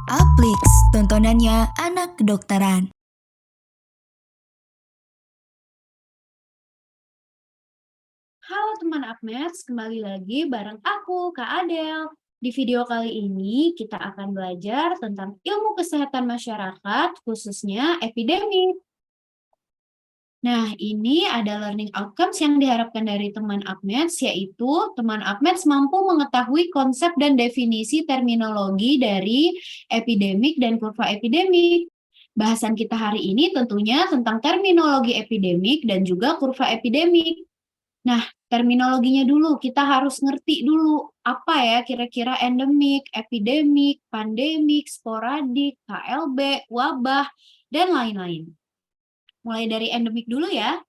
Aplix, tontonannya anak kedokteran. Halo teman Apmeds, kembali lagi bareng aku, Kak Adel. Di video kali ini kita akan belajar tentang ilmu kesehatan masyarakat, khususnya epidemi. Nah, ini ada learning outcomes yang diharapkan dari teman Apmeds, yaitu teman Apmeds mampu mengetahui konsep dan definisi terminologi dari epidemik dan kurva epidemik. Bahasan kita hari ini tentunya tentang terminologi epidemik dan juga kurva epidemik. Nah, terminologinya dulu, kita harus ngerti dulu apa ya kira-kira endemik, epidemik, pandemik, sporadik, KLB, wabah, dan lain-lain. Mulai dari endemik dulu ya.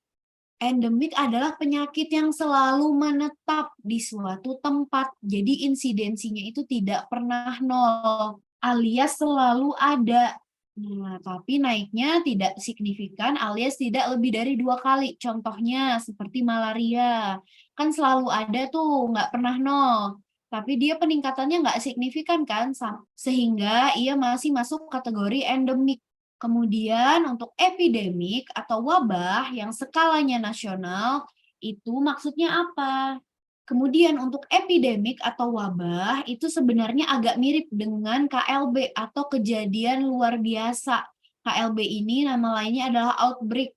Endemik adalah penyakit yang selalu menetap di suatu tempat. Jadi insidensinya itu tidak pernah nol, alias selalu ada. Nah, tapi naiknya tidak signifikan alias tidak lebih dari 2 kali. Contohnya seperti malaria. Kan selalu ada tuh, nggak pernah nol. Tapi dia peningkatannya nggak signifikan kan, sehingga ia masih masuk kategori endemik. Kemudian untuk epidemik atau wabah yang skalanya nasional, itu maksudnya apa? Kemudian untuk epidemik atau wabah itu sebenarnya agak mirip dengan KLB atau kejadian luar biasa. KLB ini nama lainnya adalah outbreak,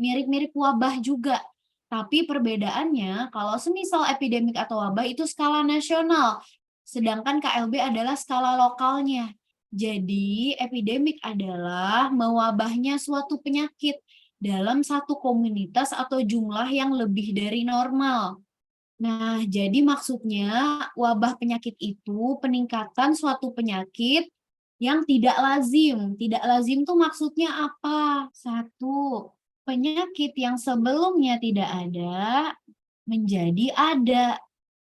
mirip-mirip wabah juga. Tapi perbedaannya kalau semisal epidemik atau wabah itu skala nasional, sedangkan KLB adalah skala lokalnya. Jadi, epidemik adalah mewabahnya suatu penyakit dalam satu komunitas atau jumlah yang lebih dari normal. Nah, jadi maksudnya wabah penyakit itu peningkatan suatu penyakit yang tidak lazim. Tidak lazim tuh maksudnya apa? Satu, penyakit yang sebelumnya tidak ada menjadi ada.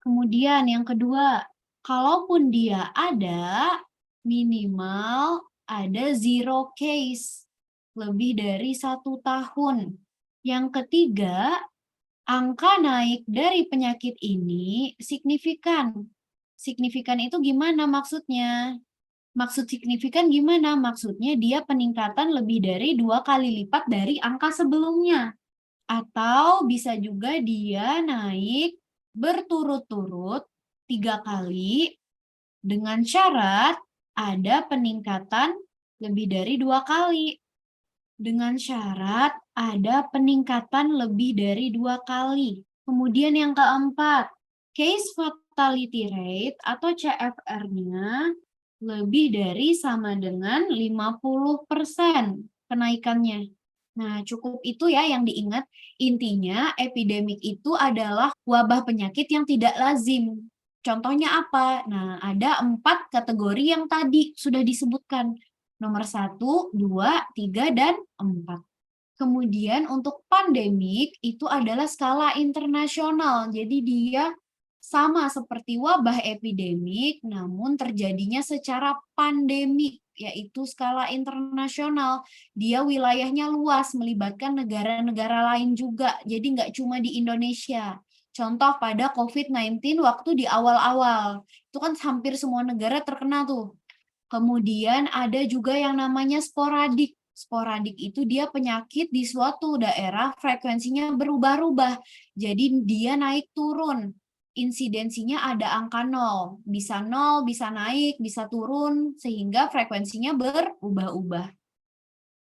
Kemudian yang kedua, kalaupun dia ada, minimal ada zero case, lebih dari 1 tahun. Yang ketiga, angka naik dari penyakit ini signifikan. Signifikan itu gimana maksudnya? Maksud signifikan gimana? Maksudnya dia peningkatan lebih dari 2 kali lipat dari angka sebelumnya. Atau bisa juga dia naik berturut-turut 3 kali dengan syarat ada peningkatan lebih dari 2 kali. Dengan syarat ada peningkatan lebih dari 2 kali. Kemudian yang keempat, case fatality rate atau CFR-nya lebih dari sama dengan 50% kenaikannya. Nah, cukup itu ya yang diingat. Intinya, epidemik itu adalah wabah penyakit yang tidak lazim. Contohnya apa? Nah, ada 4 kategori yang tadi sudah disebutkan. Nomor 1, 2, 3, dan 4. Kemudian untuk pandemik itu adalah skala internasional. Jadi dia sama seperti wabah epidemik, namun terjadinya secara pandemik, yaitu skala internasional. Dia wilayahnya luas, melibatkan negara-negara lain juga. Jadi nggak cuma di Indonesia. Contoh pada COVID-19 waktu di awal-awal. Itu kan hampir semua negara terkena tuh. Kemudian ada juga yang namanya sporadik. Sporadik itu dia penyakit di suatu daerah frekuensinya berubah-ubah. Jadi dia naik turun. Insidensinya ada angka 0. Bisa 0, bisa naik, bisa turun, sehingga frekuensinya berubah-ubah.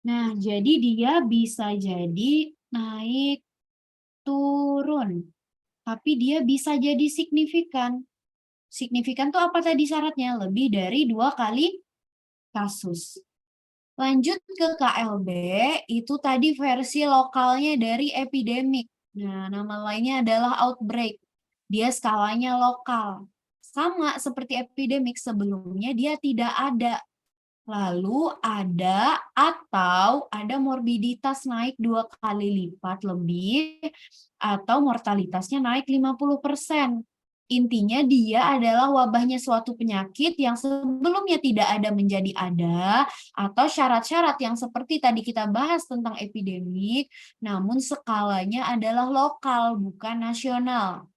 Nah, jadi dia bisa jadi naik turun. Tapi dia bisa jadi signifikan. Signifikan tuh apa tadi syaratnya? Lebih dari 2 kali kasus. Lanjut ke KLB, itu tadi versi lokalnya dari epidemik. Nah, nama lainnya adalah outbreak. Dia skalanya lokal. Sama seperti epidemik sebelumnya, dia tidak ada. Lalu ada atau ada morbiditas naik 2 kali lipat lebih atau mortalitasnya naik 50%. Intinya dia adalah wabahnya suatu penyakit yang sebelumnya tidak ada menjadi ada atau syarat-syarat yang seperti tadi kita bahas tentang epidemik, namun skalanya adalah lokal bukan nasional.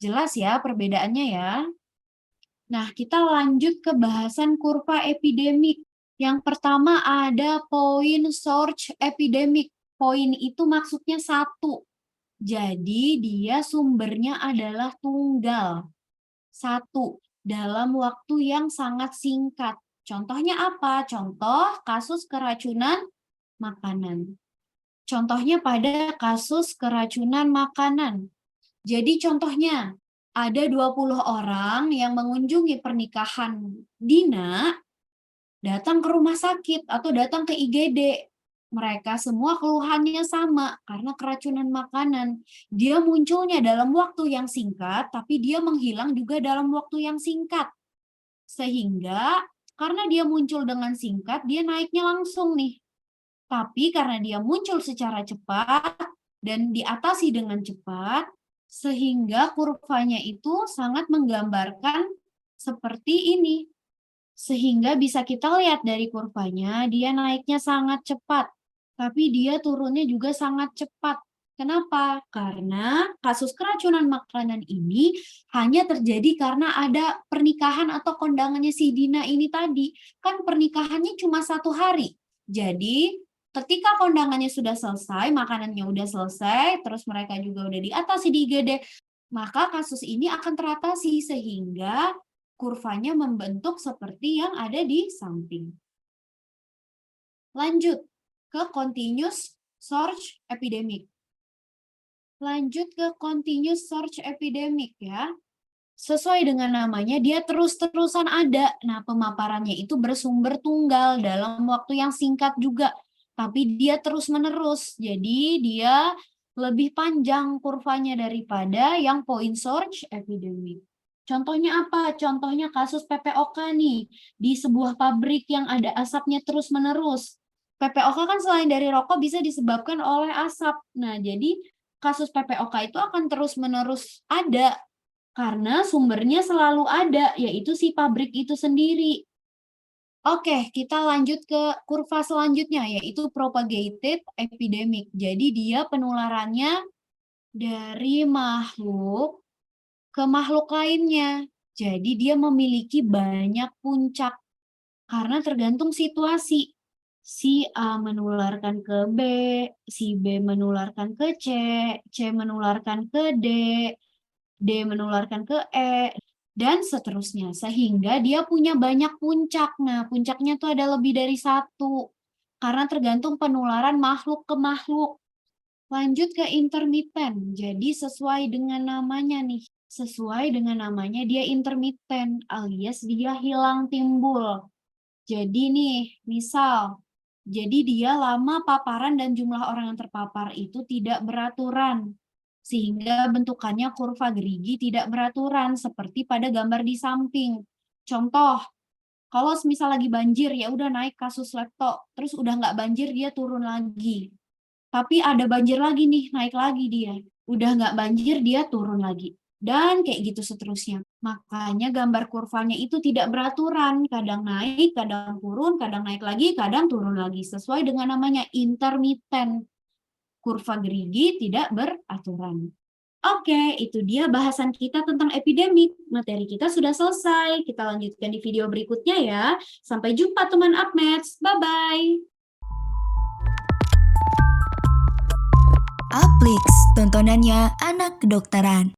Jelas ya perbedaannya ya? Nah, kita lanjut ke bahasan kurva epidemik. Yang pertama ada point source epidemic. Point itu maksudnya satu. Jadi dia sumbernya adalah tunggal. Satu, dalam waktu yang sangat singkat. Contohnya apa? Contoh kasus keracunan makanan. Contohnya pada kasus keracunan makanan. Jadi contohnya, ada 20 orang yang mengunjungi pernikahan Dina, datang ke rumah sakit atau datang ke IGD. Mereka semua keluhannya sama karena keracunan makanan. Dia munculnya dalam waktu yang singkat, tapi dia menghilang juga dalam waktu yang singkat. Sehingga karena dia muncul dengan singkat, dia naiknya langsung nih. Tapi karena dia muncul secara cepat dan diatasi dengan cepat, sehingga kurvanya itu sangat menggambarkan seperti ini. Sehingga bisa kita lihat dari kurvanya, dia naiknya sangat cepat, tapi dia turunnya juga sangat cepat. Kenapa? Karena kasus keracunan makanan ini hanya terjadi karena ada pernikahan atau kondangannya si Dina ini tadi. Kan pernikahannya cuma 1 hari. Jadi ketika kondangannya sudah selesai, makanannya udah selesai, terus mereka juga udah diatasi di IGD, maka kasus ini akan teratasi sehingga kurvanya membentuk seperti yang ada di samping. Lanjut ke continuous surge epidemic. Lanjut ke continuous surge epidemic ya. Sesuai dengan namanya, dia terus-terusan ada. Nah, pemaparannya itu bersumber tunggal dalam waktu yang singkat juga. Tapi dia terus-menerus. Jadi, dia lebih panjang kurvanya daripada yang point source epidemic. Contohnya apa? Contohnya kasus PPOK nih. Di sebuah pabrik yang ada asapnya terus-menerus. PPOK kan selain dari rokok bisa disebabkan oleh asap. Nah, jadi kasus PPOK itu akan terus-menerus ada karena sumbernya selalu ada, yaitu si pabrik itu sendiri. Oke, kita lanjut ke kurva selanjutnya, yaitu propagated epidemic. Jadi dia penularannya dari makhluk ke makhluk lainnya. Jadi dia memiliki banyak puncak, karena tergantung situasi. Si A menularkan ke B, si B menularkan ke C menularkan ke D menularkan ke E, dan seterusnya. Sehingga dia punya banyak puncak. Nah, puncaknya tuh ada lebih dari satu. Karena tergantung penularan makhluk ke makhluk. Lanjut ke intermittent. Jadi sesuai dengan namanya nih. Sesuai dengan namanya dia intermittent, alias dia hilang timbul. Jadi nih, misal, jadi dia lama paparan dan jumlah orang yang terpapar itu tidak beraturan. Sehingga bentukannya kurva gerigi tidak beraturan seperti pada gambar di samping. Contoh, kalau misal lagi banjir ya udah naik kasus lepto, terus udah nggak banjir dia turun lagi. Tapi ada banjir lagi nih, naik lagi dia. Udah nggak banjir dia turun lagi. Dan kayak gitu seterusnya. Makanya gambar kurvanya itu tidak beraturan. Kadang naik, kadang turun, kadang naik lagi, kadang turun lagi. Sesuai dengan namanya intermittent. Kurva gerigi tidak beraturan. Oke, itu dia bahasan kita tentang epidemik. Materi kita sudah selesai. Kita lanjutkan di video berikutnya ya. Sampai jumpa teman UpMaths. Bye-bye. Uplix, tontonannya anak kedokteran.